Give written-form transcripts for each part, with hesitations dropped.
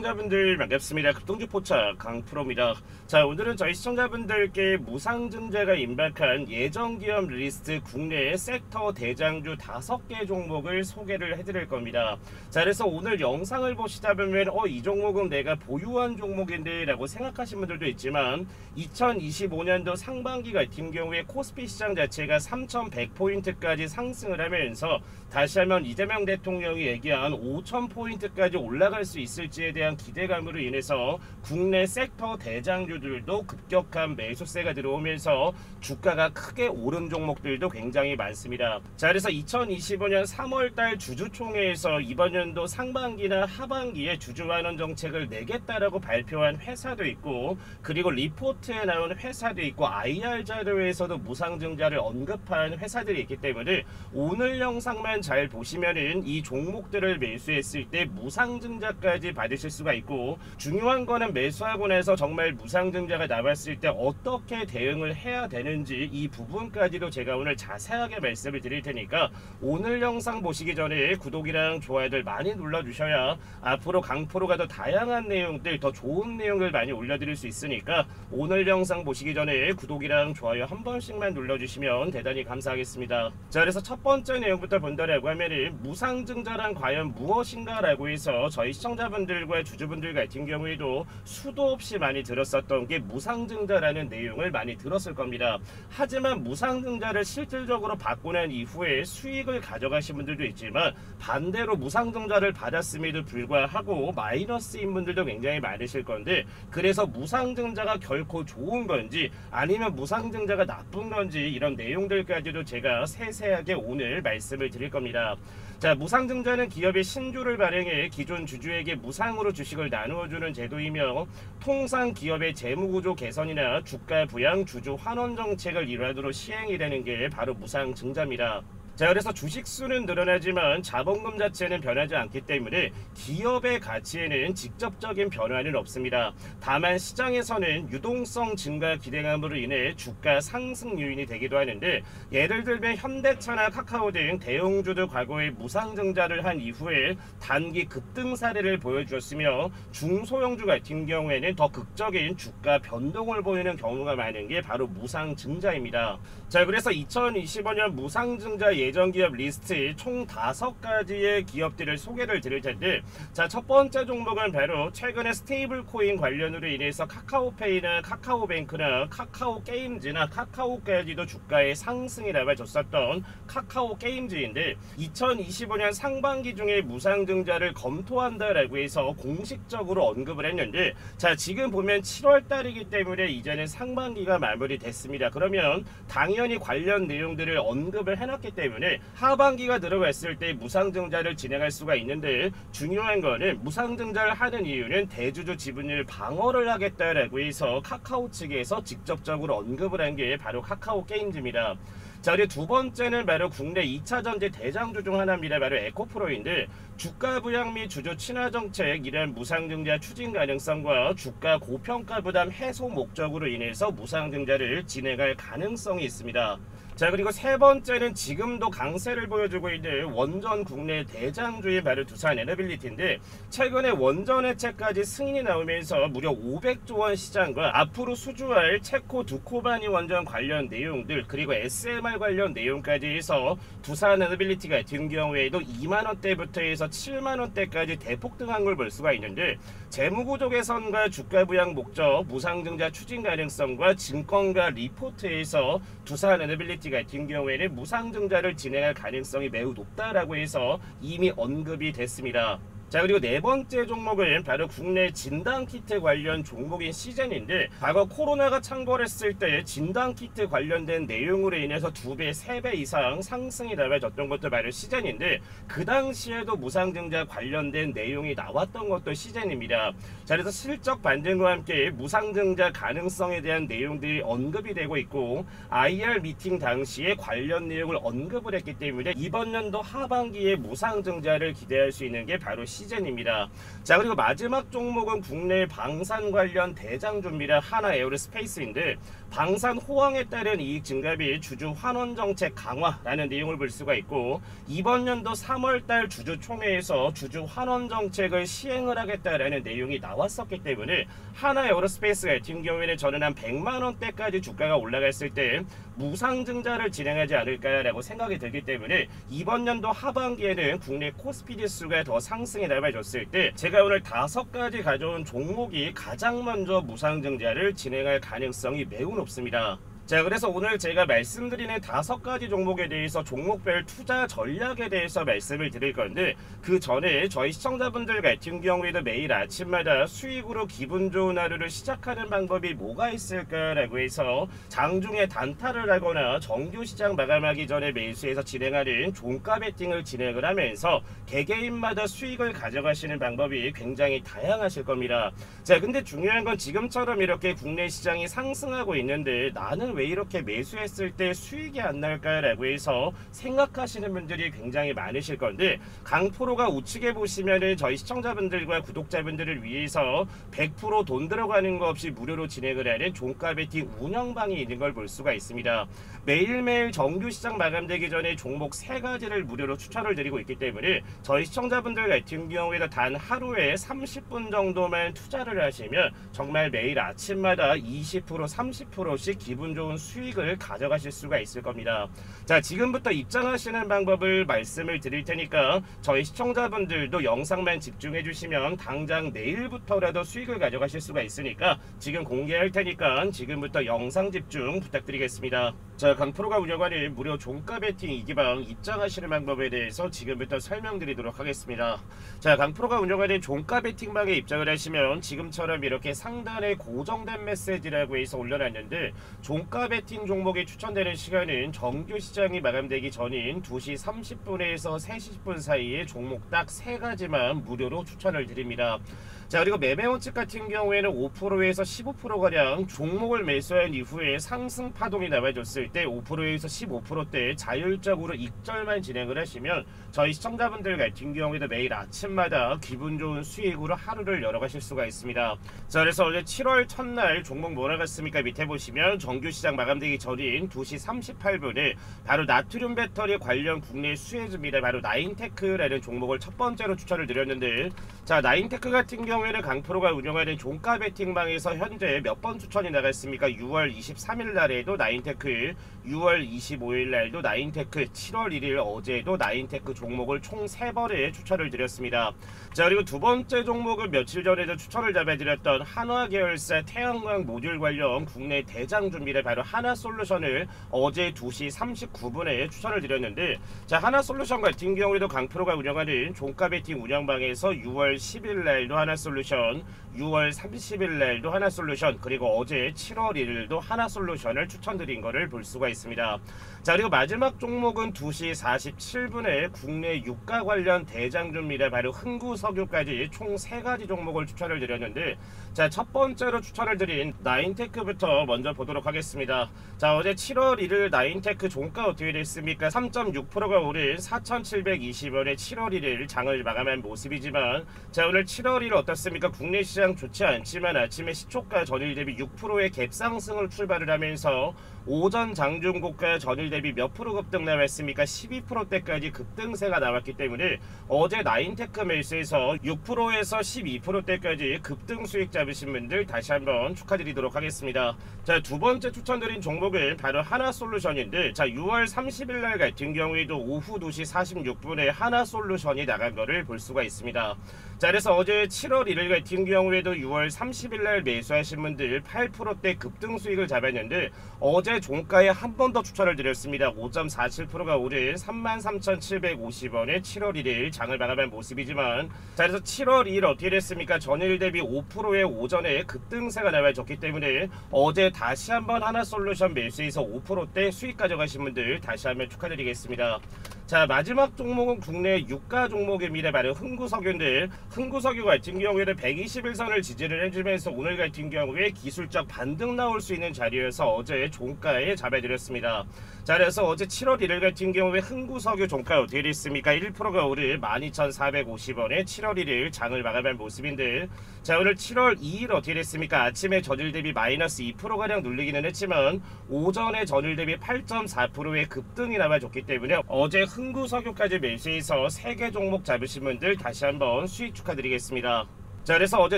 시청자분들 반갑습니다. 급등주 포착 강프로입니다. 자, 오늘은 저희 시청자분들께 무상증자가 임박한 예정기업 리스트 국내 섹터 대장주 5개 종목을 소개를 해드릴 겁니다. 자, 그래서 오늘 영상을 보시다 보면 이 종목은 내가 보유한 종목인데 라고 생각하시는 분들도 있지만 2025년도 상반기 같은 경우에 코스피 시장 자체가 3100포인트까지 상승을 하면서 다시 한번 이재명 대통령이 얘기한 5000포인트까지 올라갈 수 있을지에 대한 기대감으로 인해서 국내 섹터 대장주들도 급격한 매수세가 들어오면서 주가가 크게 오른 종목들도 굉장히 많습니다. 자, 그래서 2025년 3월달 주주총회에서 이번 연도 상반기나 하반기에 주주환원 정책을 내겠다라고 발표한 회사도 있고, 그리고 리포트에 나온 회사도 있고, IR 자료에서도 무상증자를 언급한 회사들이 있기 때문에 오늘 영상만 잘 보시면은 이 종목들을 매수했을 때 무상증자까지 받으실 수가 있고, 중요한 거는 매수하고 나서 정말 무상증자가 나왔을 때 어떻게 대응을 해야 되는지 이 부분까지도 제가 오늘 자세하게 말씀을 드릴 테니까 오늘 영상 보시기 전에 구독이랑 좋아요들 많이 눌러주셔야 앞으로 강프로가 더 다양한 내용들, 더 좋은 내용을 많이 올려드릴 수 있으니까 오늘 영상 보시기 전에 구독이랑 좋아요 한 번씩만 눌러주시면 대단히 감사하겠습니다. 자, 그래서 첫 번째 내용부터 본다라고 하면은 무상증자란 과연 무엇인가 라고 해서 저희 시청자분들과 주주분들 같은 경우에도 수도 없이 많이 들었었던 게 무상증자라는 내용을 많이 들었을 겁니다. 하지만 무상증자를 실질적으로 받고 난 이후에 수익을 가져가신 분들도 있지만 반대로 무상증자를 받았음에도 불구하고 마이너스인 분들도 굉장히 많으실 건데, 그래서 무상증자가 결코 좋은 건지 아니면 무상증자가 나쁜 건지 이런 내용들까지도 제가 세세하게 오늘 말씀을 드릴 겁니다. 자, 무상증자는 기업의 신주를 발행해 기존 주주에게 무상으로 주식을 나누어주는 제도이며, 통상 기업의 재무구조 개선이나 주가 부양, 주주 환원 정책을 일환으로 시행이 되는 게 바로 무상증자입니다. 자, 그래서 주식수는 늘어나지만 자본금 자체는 변하지 않기 때문에 기업의 가치에는 직접적인 변화는 없습니다. 다만 시장에서는 유동성 증가 기대감으로 인해 주가 상승 요인이 되기도 하는데, 예를 들면 현대차나 카카오 등 대형주도 과거에 무상증자를 한 이후에 단기 급등 사례를 보여주었으며, 중소형주 같은 경우에는 더 극적인 주가 변동을 보이는 경우가 많은 게 바로 무상증자입니다. 자, 그래서 2025년 무상증자 예정기업 리스트 총 5가지의 기업들을 소개를 드릴 텐데, 자, 첫 번째 종목은 바로 최근에 스테이블 코인 관련으로 인해서 카카오페이나 카카오뱅크나 카카오게임즈나 카카오까지도 주가의 상승이 나와줬었던 카카오게임즈인데, 2025년 상반기 중에 무상증자를 검토한다라고 해서 공식적으로 언급을 했는데, 자, 지금 보면 7월달이기 때문에 이제는 상반기가 마무리됐습니다. 그러면 당연히 관련 내용들을 언급을 해놨기 때문에 하반기가 들어갔을 때 무상증자를 진행할 수가 있는데, 중요한 거는 무상증자를 하는 이유는 대주주 지분율 방어를 하겠다라고 해서 카카오 측에서 직접적으로 언급을 한 게 바로 카카오 게임즈입니다. 자, 그리고 두 번째는 바로 국내 2차전지 대장주 중 하나입니다. 바로 에코프로인데, 주가 부양 및 주주 친화 정책 이런 무상증자 추진 가능성과 주가 고평가 부담 해소 목적으로 인해서 무상증자를 진행할 가능성이 있습니다. 자, 그리고 세 번째는 지금도 강세를 보여주고 있는 원전 국내 대장주인 바로 두산에너빌리티인데, 최근에 원전 해체까지 승인이 나오면서 무려 500조 원 시장과 앞으로 수주할 체코 두코바니 원전 관련 내용들, 그리고 SMR 관련 내용까지 해서 두산에너빌리티 같은 경우에도 2만원대부터 해서 7만원대까지 대폭등한 걸 볼 수가 있는데, 재무구조 개선과 주가 부양 목적, 무상증자 추진 가능성과 증권가 리포트에서 두산에너빌리티 같은 경우에는 무상증자를 진행할 가능성이 매우 높다라고 해서 이미 언급이 됐습니다. 자, 그리고 네 번째 종목은 바로 국내 진단키트 관련 종목인 시젠인데, 과거 코로나가 창궐했을 때 진단키트 관련된 내용으로 인해서 2배, 3배 이상 상승이 나와졌던 것도 바로 시젠인데, 그 당시에도 무상증자 관련된 내용이 나왔던 것도 시젠입니다. 자, 그래서 실적 반등과 함께 무상증자 가능성에 대한 내용들이 언급이 되고 있고, IR 미팅 당시에 관련 내용을 언급을 했기 때문에 이번 연도 하반기에 무상증자를 기대할 수 있는 게 바로 시젠 시즌입니다. 자, 그리고 마지막 종목은 국내 방산 관련 대장주입니다. 하나 에어로스페이스인데 방산 호황에 따른 이익 증가 비 주주 환원 정책 강화라는 내용을 볼 수가 있고, 이번 연도 3월달 주주총회에서 주주 환원 정책을 시행을 하겠다라는 내용이 나왔었기 때문에 하나 에어로스페이스 같은 경우에는 저는 한 100만원대까지 주가가 올라갔을 때 무상증자를 진행하지 않을까라고 생각이 들기 때문에 이번 연도 하반기에는 국내 코스피 지수가 더 상승에 나와줬을 때 제가 오늘 5가지 가져온 종목이 가장 먼저 무상증자를 진행할 가능성이 매우 높습니다. 자, 그래서 오늘 제가 말씀드리는 5가지 종목에 대해서 종목별 투자 전략에 대해서 말씀을 드릴 건데, 그 전에 저희 시청자분들 같은 경우에도 매일 아침마다 수익으로 기분 좋은 하루를 시작하는 방법이 뭐가 있을까라고 해서 장중에 단타를 하거나 정규시장 마감하기 전에 매수해서 진행하는 종가 베팅을 진행을 하면서 개개인마다 수익을 가져가시는 방법이 굉장히 다양하실 겁니다. 자, 근데 중요한 건 지금처럼 이렇게 국내 시장이 상승하고 있는데 나는 왜 이렇게 매수했을 때 수익이 안 날까라고 해서 생각하시는 분들이 굉장히 많으실 건데, 강프로가 우측에 보시면은 저희 시청자분들과 구독자분들을 위해서 100% 돈 들어가는 거 없이 무료로 진행을 하는 종가 베팅 운영방이 있는 걸 볼 수가 있습니다. 매일매일 정규시장 마감되기 전에 종목 3가지를 무료로 추천을 드리고 있기 때문에 저희 시청자분들 같은 경우에도 단 하루에 30분 정도만 투자를 하시면 정말 매일 아침마다 20% 30%씩 기분 좋은 수익을 가져가실 수가 있을 겁니다. 자, 지금부터 입장하시는 방법을 말씀을 드릴 테니까 저희 시청자분들도 영상만 집중해 주시면 당장 내일부터라도 수익을 가져가실 수가 있으니까 지금 공개할 테니까 지금부터 영상 집중 부탁드리겠습니다. 자, 강프로가 운영하는 무료 종가 베팅 이기방 입장하시는 방법에 대해서 지금부터 설명드리도록 하겠습니다. 자, 강프로가 운영하는 종가 베팅방에 입장을 하시면 지금처럼 이렇게 상단에 고정된 메시지라고 해서 올려놨는데, 종가 베팅 종목이 추천되는 시간은 정규시장이 마감되기 전인 2시 30분에서 3시 10분 사이에 종목 딱 3가지만 무료로 추천을 드립니다. 자, 그리고 매매 원칙 같은 경우에는 5%에서 15%가량 종목을 매수한 이후에 상승 파동이 나와줬을 때 5%에서 15%대 자율적으로 익절만 진행을 하시면 저희 시청자분들 같은 경우에도 매일 아침마다 기분 좋은 수익으로 하루를 열어가실 수가 있습니다. 자, 그래서 어제 7월 첫날 종목 뭐 나갔습니까? 밑에 보시면 정규시장 마감되기 전인 2시 38분에 바로 나트륨 배터리 관련 국내 수혜주입니다. 바로 나인테크라는 종목을 첫 번째로 추천을 드렸는데, 자, 나인테크 같은 경우에는 강프로가 운영하는 종가 베팅방에서 현재 몇 번 추천이 나갔습니까? 6월 23일 날에도 나인테크, 6월 25일 날도 나인테크, 7월 1일 어제도 나인테크 종목을 총 3번에 추천을 드렸습니다. 자, 그리고 두 번째 종목은 며칠 전에도 추천을 잡아드렸던 한화 계열사 태양광 모듈 관련 국내 대장주입니다. 바로 하나솔루션을 어제 2시 39분에 추천을 드렸는데, 자, 하나솔루션 같은 경우에도 강프로가 운영하는 종가 베팅 운영방에서 6월 10일 날도 하나솔루션, 6월 30일 날도 하나솔루션, 그리고 어제 7월 1일도 하나솔루션을 추천드린 것을 볼 수가 있습니다. 자, 그리고 마지막 종목은 2시 47분에 국내 유가 관련 대장주입니다. 바로 흥구석유까지 총 3가지 종목을 추천을 드렸는데, 자, 첫 번째로 추천을 드린 나인테크부터 먼저 보도록 하겠습니다. 자, 어제 7월 1일 나인테크 종가 어떻게 됐습니까? 3.6%가 오른 4,720원에 7월 1일 장을 마감한 모습이지만, 자, 오늘 7월 1일 어떻습니까? 국내 시장 좋지 않지만 아침에 시초가 전일 대비 6%의 갭상승을 출발을 하면서 오전 장중고가 전일 대비 몇 프로 급등 나왔습니까? 12%대까지 급등세가 나왔기 때문에 어제 나인테크 매수에서 6%에서 12%대까지 급등 수익 잡으신 분들 다시 한번 축하드리도록 하겠습니다. 자, 두 번째 추천드린 종목은 바로 하나솔루션인데, 자, 6월 30일 날 같은 경우에도 오후 2시 46분에 하나솔루션이 나간 거를 볼 수가 있습니다. 자, 그래서 어제 7월 1일 같은 경우에도 6월 30일 날 매수하신 분들 8%대 급등 수익을 잡았는데, 어제 종가에 한 번 더 추천을 드렸습니다. 5.47%가 오른 33,750원에 7월 1일 장을 마감한 모습이지만, 자, 그래서 7월 2일 어떻게 됐습니까? 전일 대비 5%의 오전에 급등세가 나와줬기 때문에 어제 다시 한번 하나솔루션 매수해서 5%대 수익 가져가신 분들 다시 한번 축하드리겠습니다. 자, 자, 마지막 종목은 국내 유가 종목입니다. 바로 흥구석유인데, 흥구석유 같은 경우에는 121선을 지지를 해주면서 오늘 같은 경우에 기술적 반등 나올 수 있는 자리여서 어제 종가에 잡아드렸습니다. 자, 그래서 어제 7월 1일 같은 경우에 흥구석유 종가 어떻게 됐습니까? 1%가 오를 12,450원에 7월 1일 장을 마감한 모습인데, 자, 오늘 7월 2일 어떻게 됐습니까? 아침에 전일 대비 마이너스 2%가량 눌리기는 했지만 오전에 전일 대비 8.4%의 급등이 남아줬기 때문에 어제 흥구석유까지 매수해서 3개 종목 잡으신 분들 다시 한번 수익 축하드리겠습니다. 자, 그래서 어제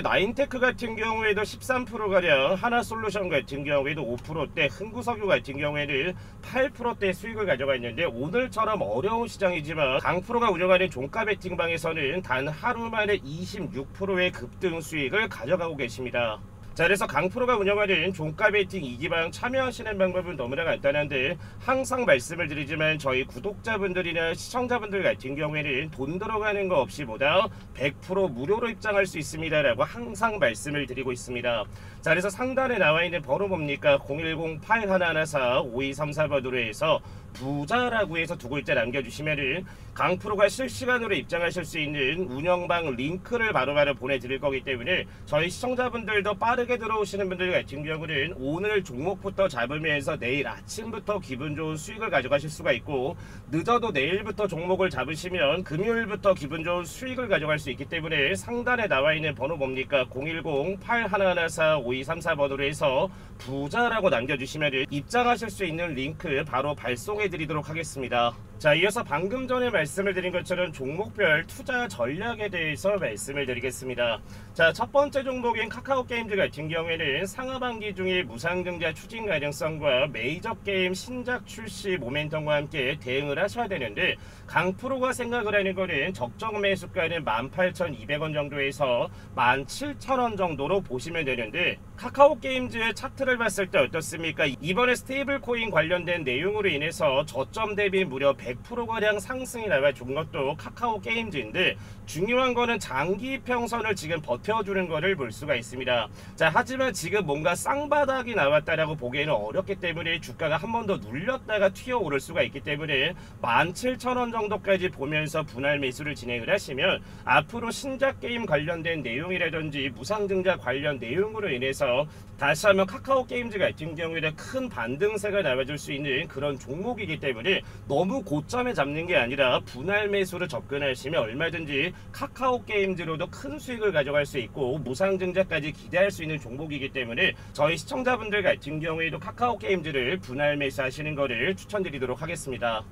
나인테크 같은 경우에도 13%가량, 하나솔루션 같은 경우에도 5%대, 흥구석유 같은 경우에는 8%대 수익을 가져갔는데, 오늘처럼 어려운 시장이지만 강프로가 운영하는 종가 베팅방에서는 단 하루 만에 26%의 급등 수익을 가져가고 계십니다. 자, 그래서 강프로가 운영하는 종가 베팅 2기방 참여하시는 방법은 너무나 간단한데, 항상 말씀을 드리지만 저희 구독자분들이나 시청자분들 같은 경우에는 돈 들어가는 거 없이 보다 100% 무료로 입장할 수 있습니다 라고 항상 말씀을 드리고 있습니다. 자, 그래서 상단에 나와 있는 번호 뭡니까? 010-8114-5234번으로 해서 부자라고 해서 두 글자 남겨주시면은 강프로가 실시간으로 입장하실 수 있는 운영방 링크를 바로바로 보내드릴 거기 때문에 저희 시청자분들도 빠르게 들어오시는 분들 같은 경우는 오늘 종목부터 잡으면서 내일 아침부터 기분 좋은 수익을 가져가실 수가 있고, 늦어도 내일부터 종목을 잡으시면 금요일부터 기분 좋은 수익을 가져갈 수 있기 때문에 상단에 나와 있는 번호 뭡니까? 010-8114-5234번으로 해서 부자라고 남겨주시면 입장하실 수 있는 링크 바로 발송해 드리도록 하겠습니다. 자, 이어서 방금 전에 말씀을 드린 것처럼 종목별 투자 전략에 대해서 말씀을 드리겠습니다. 자, 첫 번째 종목인 카카오게임즈 같은 경우에는 상하반기 중에 무상증자 추진 가능성과 메이저 게임 신작 출시 모멘텀과 함께 대응을 하셔야 되는데, 강프로가 생각을 하는 거는 적정 매수가는 18,200원 정도에서 17,000원 정도로 보시면 되는데, 카카오게임즈의 차트를 봤을 때 어떻습니까? 이번에 스테이블 코인 관련된 내용으로 인해서 저점 대비 무려 100%가량 상승이 나와준 것도 카카오게임즈인데, 중요한 거는 장기 평선을 지금 버텨주는 거를 볼 수가 있습니다. 자, 하지만 지금 뭔가 쌍바닥이 나왔다라고 보기에는 어렵기 때문에 주가가 한 번 더 눌렸다가 튀어오를 수가 있기 때문에 17,000원 정도까지 보면서 분할 매수를 진행을 하시면 앞으로 신작 게임 관련된 내용이라든지 무상증자 관련 내용으로 인해서 다시 한번 카카오게임즈 같은 경우에는 큰 반등세가 나와줄 수 있는 그런 종목이기 때문에 너무 고점에 잡는 게 아니라 분할 매수로 접근하시면 얼마든지 카카오게임즈로도 큰 수익을 가져갈 수 있고 무상증자까지 기대할 수 있는 종목이기 때문에 저희 시청자분들 같은 경우에도 카카오게임즈를 분할 매수하시는 것을 추천드리도록 하겠습니다.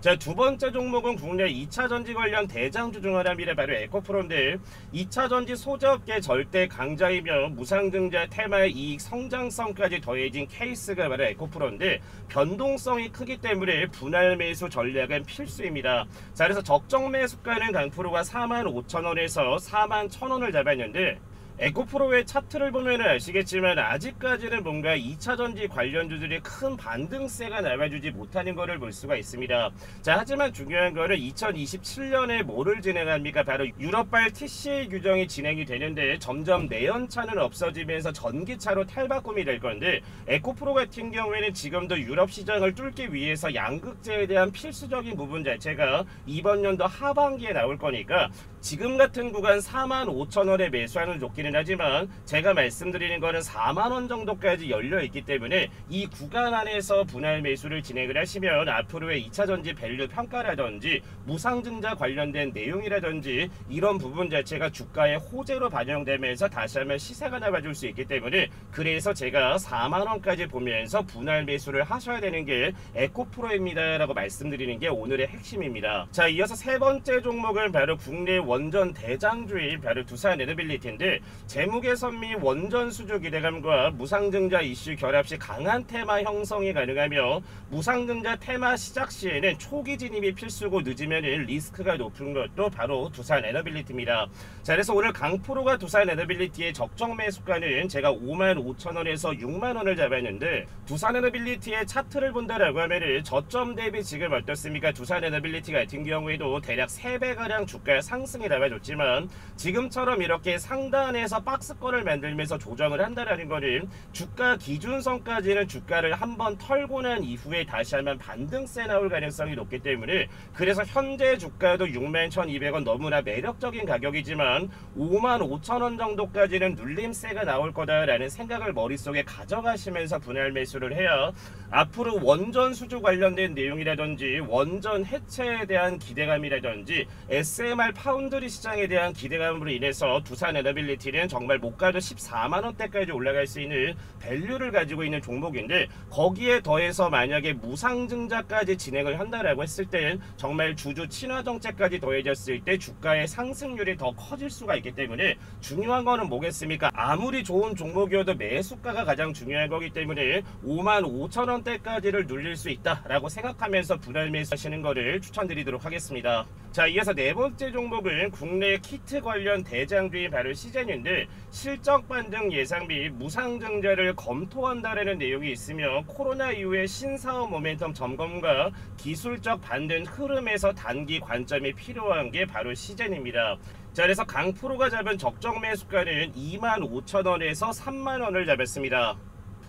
자, 두 번째 종목은 국내 2차전지 관련 대장주 중 하나입니다. 바로 에코프로인데, 2차전지 소재업계 절대 강자이며 무상증자 테마의 이익 성장성까지 더해진 케이스가 바로 에코프로인데, 변동성이 크기 때문에 분할 매수 전략은 필수입니다. 자, 그래서 적정 매수가는 강프로가 45,000원에서 41,000원을 잡았는데, 에코프로의 차트를 보면 아시겠지만 아직까지는 뭔가 2차전지 관련주들이 큰 반등세가 나와주지 못하는 것을 볼 수가 있습니다. 자, 하지만 중요한 거는 2027년에 뭐를 진행합니까? 바로 유럽발 TCA 규정이 진행이 되는데, 점점 내연차는 없어지면서 전기차로 탈바꿈이 될 건데, 에코프로 같은 경우에는 지금도 유럽 시장을 뚫기 위해서 양극재에 대한 필수적인 부분 자체가 이번 연도 하반기에 나올 거니까 지금 같은 구간 45,000원에 매수하는 좋기는 하지만 제가 말씀드리는 거는 4만원 정도까지 열려있기 때문에 이 구간 안에서 분할 매수를 진행을 하시면 앞으로의 2차전지 밸류 평가라든지 무상증자 관련된 내용이라든지 이런 부분 자체가 주가의 호재로 반영되면서 다시 한번 시세가 나와줄 수 있기 때문에, 그래서 제가 4만원까지 보면서 분할 매수를 하셔야 되는 게 에코프로입니다 라고 말씀드리는 게 오늘의 핵심입니다. 자, 이어서 세 번째 종목은 바로 국내 원전 대장주인 바로 두산에너빌리티인데, 재무개선 및 원전 수주 기대감과 무상증자 이슈 결합 시 강한 테마 형성이 가능하며, 무상증자 테마 시작 시에는 초기 진입이 필수고 늦으면 리스크가 높은 것도 바로 두산에너빌리티입니다. 자, 그래서 오늘 강프로가 두산에너빌리티의 적정 매수가는 제가 55,000원에서 6만원을 잡았는데, 두산에너빌리티의 차트를 본다라고 하면 저점 대비 지금 어떻습니까? 두산에너빌리티 같은 경우에도 대략 3배가량 주가 상승이 나와줬지만, 지금처럼 이렇게 상단에 상단에서 박스권을 만들면서 조정을 한다라는 거는 주가 기준선까지는 주가를 한번 털고 난 이후에 다시 한번 반등세 나올 가능성이 높기 때문에, 그래서 현재 주가도 61,200원 너무나 매력적인 가격이지만 55,000원 정도까지는 눌림세가 나올 거다라는 생각을 머릿속에 가져가시면서 분할 매수를 해야 앞으로 원전 수주 관련된 내용이라든지 원전 해체에 대한 기대감이라든지 SMR 파운드리 시장에 대한 기대감으로 인해서 두산 에너빌리티는 정말 못 가도 14만원대까지 올라갈 수 있는 밸류를 가지고 있는 종목인데, 거기에 더해서 만약에 무상증자까지 진행을 한다라고 했을 땐 정말 주주 친화 정책까지 더해졌을 때 주가의 상승률이 더 커질 수가 있기 때문에, 중요한 거는 뭐겠습니까? 아무리 좋은 종목이어도 매수가가 가장 중요한 거기 때문에 55,000원대까지를 눌릴 수 있다라고 생각하면서 분할 매수하시는 거를 추천드리도록 하겠습니다. 자, 이어서 네 번째 종목은 국내 키트 관련 대장주인 바로 시젠인데, 실적 반등 예상 및 무상증자를 검토한다라는 내용이 있으며, 코로나 이후의 신사업 모멘텀 점검과 기술적 반등 흐름에서 단기 관점이 필요한 게 바로 시젠입니다. 자, 그래서 강프로가 잡은 적정 매수가는 25,000원에서 30,000원을 잡았습니다.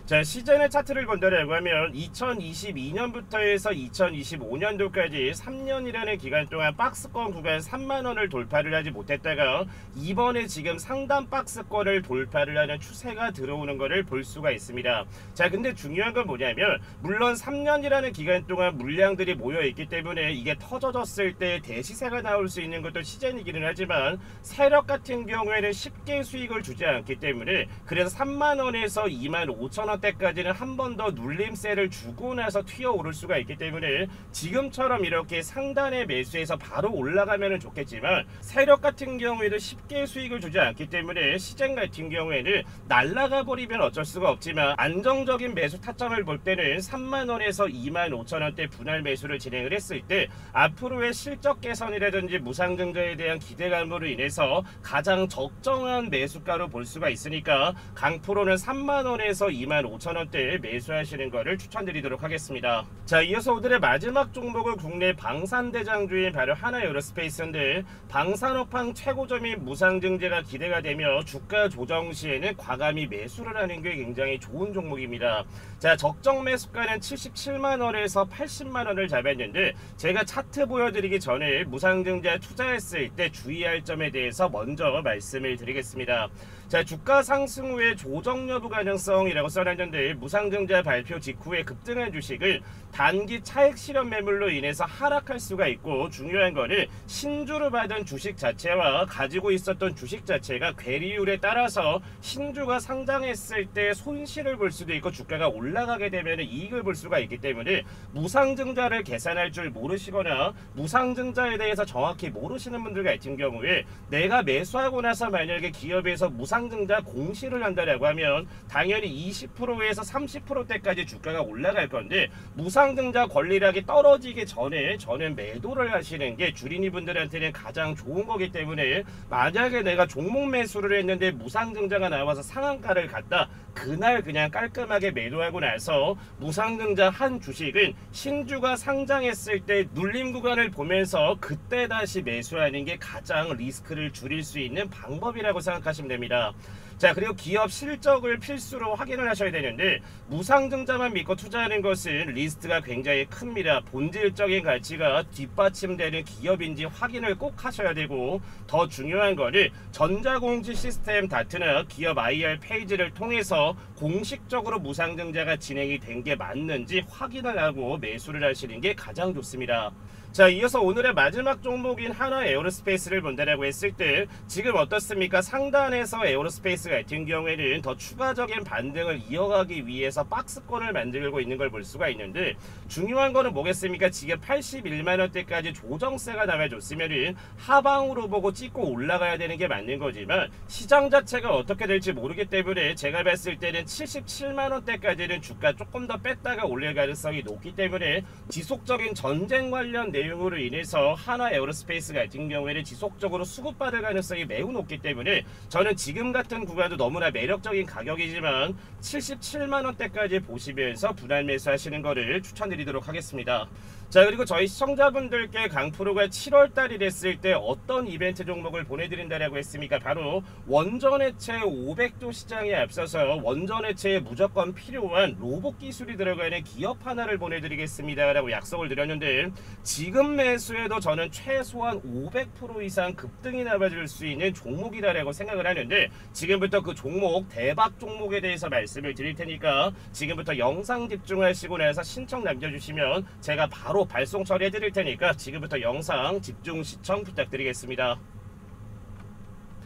자, 시즌의 차트를 본다라고 하면 2022년부터 해서 2025년도까지 3년이라는 기간 동안 박스권 구간 3만원을 돌파를 하지 못했다가 이번에 지금 상단 박스권을 돌파를 하는 추세가 들어오는 것을 볼 수가 있습니다. 자, 근데 중요한 건 뭐냐면, 물론 3년이라는 기간 동안 물량들이 모여있기 때문에 이게 터져졌을 때 대시세가 나올 수 있는 것도 시즌이기는 하지만, 세력 같은 경우에는 쉽게 수익을 주지 않기 때문에, 그래서 3만원에서 25,000원 때까지는 한 번 더 눌림세를 주고 나서 튀어오를 수가 있기 때문에, 지금처럼 이렇게 상단에 매수해서 바로 올라가면 좋겠지만, 세력 같은 경우에도 쉽게 수익을 주지 않기 때문에 시장 같은 경우에는 날라가 버리면 어쩔 수가 없지만, 안정적인 매수 타점을 볼 때는 3만원에서 25,000원대 분할 매수를 진행을 했을 때 앞으로의 실적 개선이라든지 무상증자에 대한 기대감으로 인해서 가장 적정한 매수가로 볼 수가 있으니까, 강프로는 3만원에서 25,000원대에 매수하시는 것을 추천드리도록 하겠습니다. 자, 이어서 오늘의 마지막 종목은 국내 방산대장주인 바로 하나에어로스페이스인데, 방산업황 최고점인 무상증자가 기대가 되며 주가 조정 시에는 과감히 매수를 하는 게 굉장히 좋은 종목입니다. 자, 적정 매수가는 77만원에서 80만원을 잡았는데, 제가 차트 보여드리기 전에 무상증자 투자했을 때 주의할 점에 대해서 먼저 말씀을 드리겠습니다. 자, 주가 상승 후에 조정 여부 가능성이라고 써놨는데, 무상증자 발표 직후에 급등한 주식을 단기 차익 실현 매물로 인해서 하락할 수가 있고, 중요한 거는 신주를 받은 주식 자체와 가지고 있었던 주식 자체가 괴리율에 따라서 신주가 상장했을 때 손실을 볼 수도 있고, 주가가 올라가게 되면 이익을 볼 수가 있기 때문에, 무상증자를 계산할 줄 모르시거나 무상증자에 대해서 정확히 모르시는 분들 같은 경우에, 내가 매수하고 나서 만약에 기업에서 무상증자 공시를 한다라고 하면 당연히 20%에서 30%대까지 주가가 올라갈 건데, 무상증자 권리락이 떨어지기 전에 저는 매도를 하시는 게 주린이 분들한테는 가장 좋은 거기 때문에, 만약에 내가 종목 매수를 했는데 무상증자가 나와서 상한가를 갔다, 그날 그냥 깔끔하게 매도하고 나서 무상증자 한 주식은 신주가 상장했을 때 눌림 구간을 보면서 그때 다시 매수하는 게 가장 리스크를 줄일 수 있는 방법이라고 생각하시면 됩니다. 자, 그리고 기업 실적을 필수로 확인을 하셔야 되는데, 무상증자만 믿고 투자하는 것은 리스크가 굉장히 큽니다. 본질적인 가치가 뒷받침되는 기업인지 확인을 꼭 하셔야 되고, 더 중요한 거는 전자공시 시스템 다트나 기업 IR 페이지를 통해서 공식적으로 무상증자가 진행이 된 게 맞는지 확인을 하고 매수를 하시는 게 가장 좋습니다. 자, 이어서 오늘의 마지막 종목인 하나에어로스페이스를 본다라고 했을 때 지금 어떻습니까? 상단에서 에어로스페이스 같은 경우에는 더 추가적인 반등을 이어가기 위해서 박스권을 만들고 있는 걸 볼 수가 있는데, 중요한 거는 뭐겠습니까? 지금 81만원대까지 조정세가 나와줬으면 하방으로 보고 찍고 올라가야 되는 게 맞는 거지만, 시장 자체가 어떻게 될지 모르기 때문에 제가 봤을 때는 77만원대까지는 주가 조금 더 뺐다가 올릴 가능성이 높기 때문에, 지속적인 전쟁 관련 내용으로 인해서 하나에어로스페이스 같은 경우에는 지속적으로 수급받을 가능성이 매우 높기 때문에, 저는 지금 같은 구간도 너무나 매력적인 가격이지만 77만원대까지 보시면서 분할 매수하시는 거를 추천드리도록 하겠습니다. 자, 그리고 저희 시청자분들께 강프로가 7월달이 됐을 때 어떤 이벤트 종목을 보내드린다라고 했습니까? 바로 원전해체 500도 시장에 앞서서 원전해체에 무조건 필요한 로봇 기술이 들어가는 기업 하나를 보내드리겠습니다 라고 약속을 드렸는데, 지금 매수해도 저는 최소한 500% 이상 급등이 나와줄 수 있는 종목이라고 생각을 하는데, 지금부터 그 종목, 대박 종목에 대해서 말씀을 드릴 테니까 지금부터 영상 집중하시고 나서 신청 남겨주시면 제가 바로 발송 처리해 드릴 테니까 지금부터 영상 집중 시청 부탁드리겠습니다.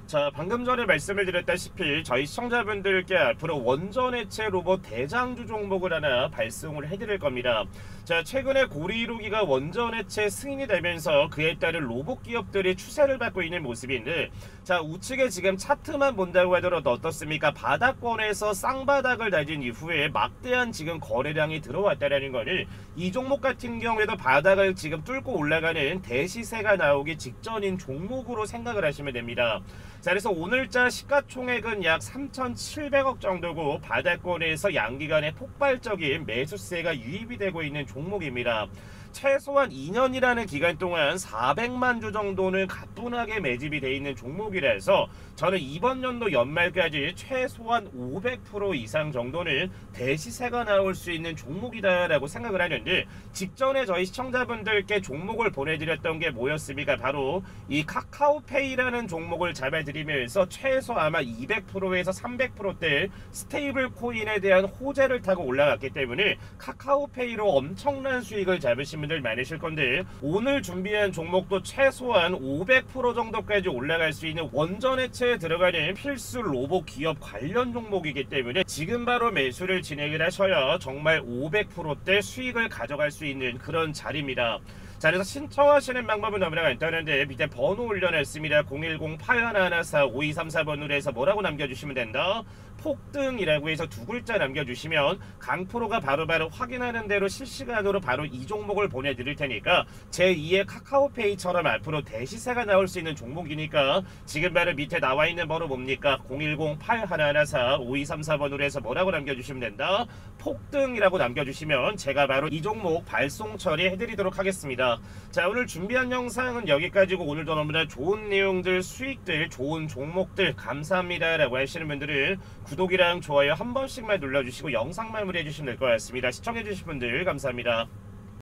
자, 방금 전에 말씀을 드렸다시피 저희 시청자분들께 앞으로 원전해체 로봇 대장주 종목을 하나 발송을 해드릴 겁니다. 자, 최근에 고리로기가 원전해체 승인이 되면서 그에 따른 로봇 기업들이 추세를 받고 있는 모습인데, 자, 우측에 지금 차트만 본다고 하더라도 어떻습니까? 바닥권에서 쌍바닥을 다진 이후에 막대한 지금 거래량이 들어왔다라는 거는 이 종목 같은 경우에도 바닥을 지금 뚫고 올라가는 대시세가 나오기 직전인 종목으로 생각을 하시면 됩니다. 자, 그래서 오늘자 시가총액은 약 3,700억 정도고 바닥권에서 양기간의 폭발적인 매수세가 유입이 되고 있는 종목입니다. 최소한 2년이라는 기간 동안 400만 주 정도는 가뿐하게 매집이 되어 있는 종목이라서 저는 이번 연도 연말까지 최소한 500% 이상 정도는 대시세가 나올 수 있는 종목이다라고 생각을 하는데, 직전에 저희 시청자분들께 종목을 보내드렸던 게 뭐였습니까? 바로 이 카카오페이라는 종목을 잡아드리면서 최소 아마 200%에서 300%대 스테이블 코인에 대한 호재를 타고 올라갔기 때문에 카카오페이로 엄청난 수익을 잡으신 분들 많으실 건데, 오늘 준비한 종목도 최소한 500% 정도까지 올라갈 수 있는 원전해체에 들어가는 필수 로봇 기업 관련 종목이기 때문에 지금 바로 매수를 진행을 하셔야 정말 500%대 수익을 가져갈 수 있는 그런 자리입니다. 자, 그래서 신청하시는 방법은 너무나 간단한데 밑에 번호 올려놨습니다. 010-8114-5234번으로 해서 뭐라고 남겨주시면 된다. 폭등이라고 해서 두 글자 남겨주시면 강프로가 바로바로 확인하는 대로 실시간으로 바로 이 종목을 보내드릴 테니까 제2의 카카오페이처럼 앞으로 대시세가 나올 수 있는 종목이니까 지금 바로 밑에 나와 있는 번호 뭡니까? 010-8114-5234번으로 해서 뭐라고 남겨주시면 된다. 폭등이라고 남겨주시면 제가 바로 이 종목 발송 처리해드리도록 하겠습니다. 자, 오늘 준비한 영상은 여기까지고, 오늘도 너무나 좋은 내용들, 수익들, 좋은 종목들 감사합니다 라고 하시는 분들은 구독이랑 좋아요 한 번씩만 눌러주시고 영상 마무리해 주시면 될 것 같습니다. 시청해 주신 분들 감사합니다.